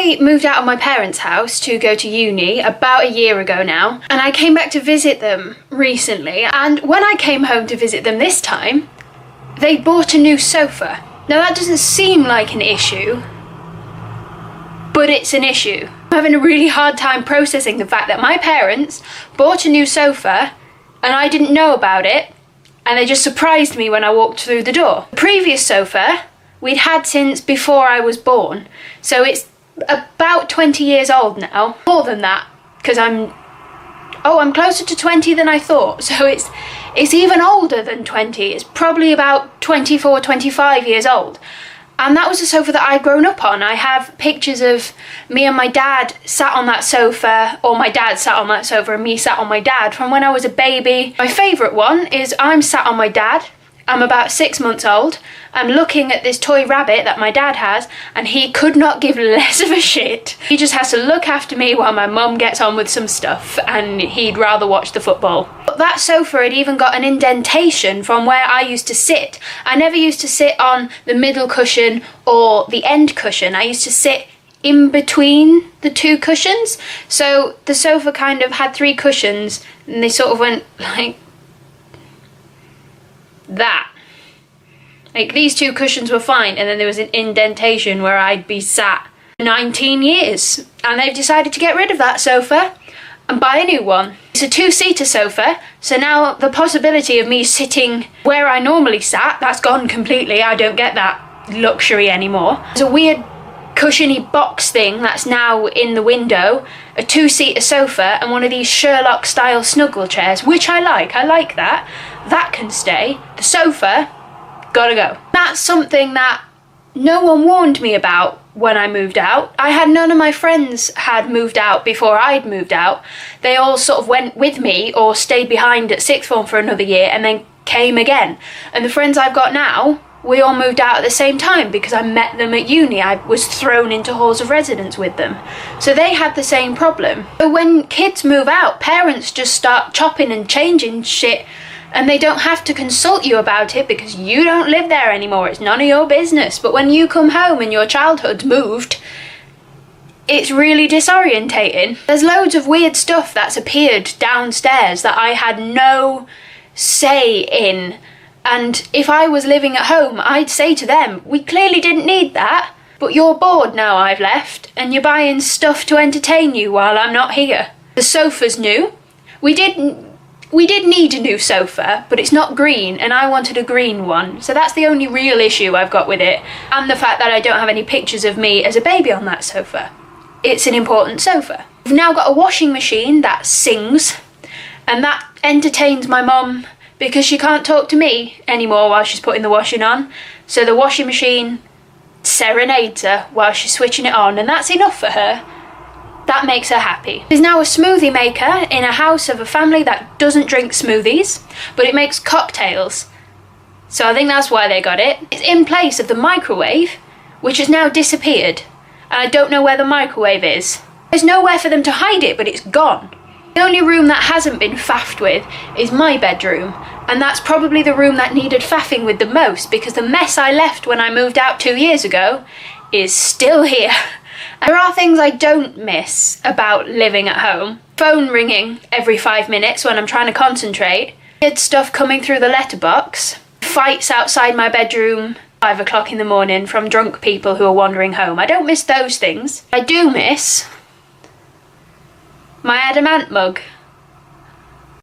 I moved out of my parents' house to go to uni about a year ago now, and I came back to visit them recently, and when I came home to visit them this time, they bought a new sofa. Now that doesn't seem like an issue, but it's an issue. I'm having a really hard time processing the fact that my parents bought a new sofa and I didn't know about it, and they just surprised me when I walked through the door. The previous sofa we'd had since before I was born, so it's about 20 years old now. More than that, because I'm closer to 20 than I thought, so it's even older than 20. It's probably about 24, 25 years old. And that was a sofa that I'd grown up on. I have pictures of me and my dad sat on that sofa, or my dad sat on that sofa and me sat on my dad from when I was a baby. My favourite one is I'm sat on my dad. I'm about 6 months old. I'm looking at this toy rabbit that my dad has, and he could not give less of a shit. He just has to look after me while my mum gets on with some stuff, and he'd rather watch the football. But that sofa had even got an indentation from where I used to sit. I never used to sit on the middle cushion or the end cushion. I used to sit in between the two cushions. So the sofa kind of had 3 cushions, and they sort of went like that. Like, these 2 cushions were fine, and then there was an indentation where I'd be sat 19 years. And they've decided to get rid of that sofa and buy a new one. It's a 2-seater sofa, so now the possibility of me sitting where I normally sat, that's gone completely. I don't get that luxury anymore. There's a weird cushiony box thing that's now in the window, a 2-seater sofa, and one of these Sherlock style snuggle chairs, which I like that. That can stay. The sofa, gotta go. That's something that no one warned me about when I moved out. None of my friends had moved out before I'd moved out. They all sort of went with me or stayed behind at 6th form for another year and then came again. And the friends I've got now, we all moved out at the same time because I met them at uni. I was thrown into halls of residence with them. So they had the same problem. But when kids move out, parents just start chopping and changing shit, and they don't have to consult you about it because you don't live there anymore. It's none of your business. But when you come home and your childhood's moved, it's really disorientating. There's loads of weird stuff that's appeared downstairs that I had no say in. And if I was living at home, I'd say to them, we clearly didn't need that, but you're bored now I've left, and you're buying stuff to entertain you while I'm not here. The sofa's new. We did need a new sofa, but it's not green, and I wanted a green one. So that's the only real issue I've got with it, and the fact that I don't have any pictures of me as a baby on that sofa. It's an important sofa. We've now got a washing machine that sings, and that entertains my mum because she can't talk to me anymore while she's putting the washing on. So the washing machine serenades her while she's switching it on, and that's enough for her. That makes her happy. There's now a smoothie maker in a house of a family that doesn't drink smoothies, but it makes cocktails. So I think that's why they got it. It's in place of the microwave, which has now disappeared. And I don't know where the microwave is. There's nowhere for them to hide it, but it's gone. The only room that hasn't been faffed with is my bedroom, and that's probably the room that needed faffing with the most because the mess I left when I moved out 2 years ago is still here. There are things I don't miss about living at home. Phone ringing every 5 minutes when I'm trying to concentrate. Weird stuff coming through the letterbox. Fights outside my bedroom 5 o'clock in the morning from drunk people who are wandering home. I don't miss those things. I do miss my Adamant mug.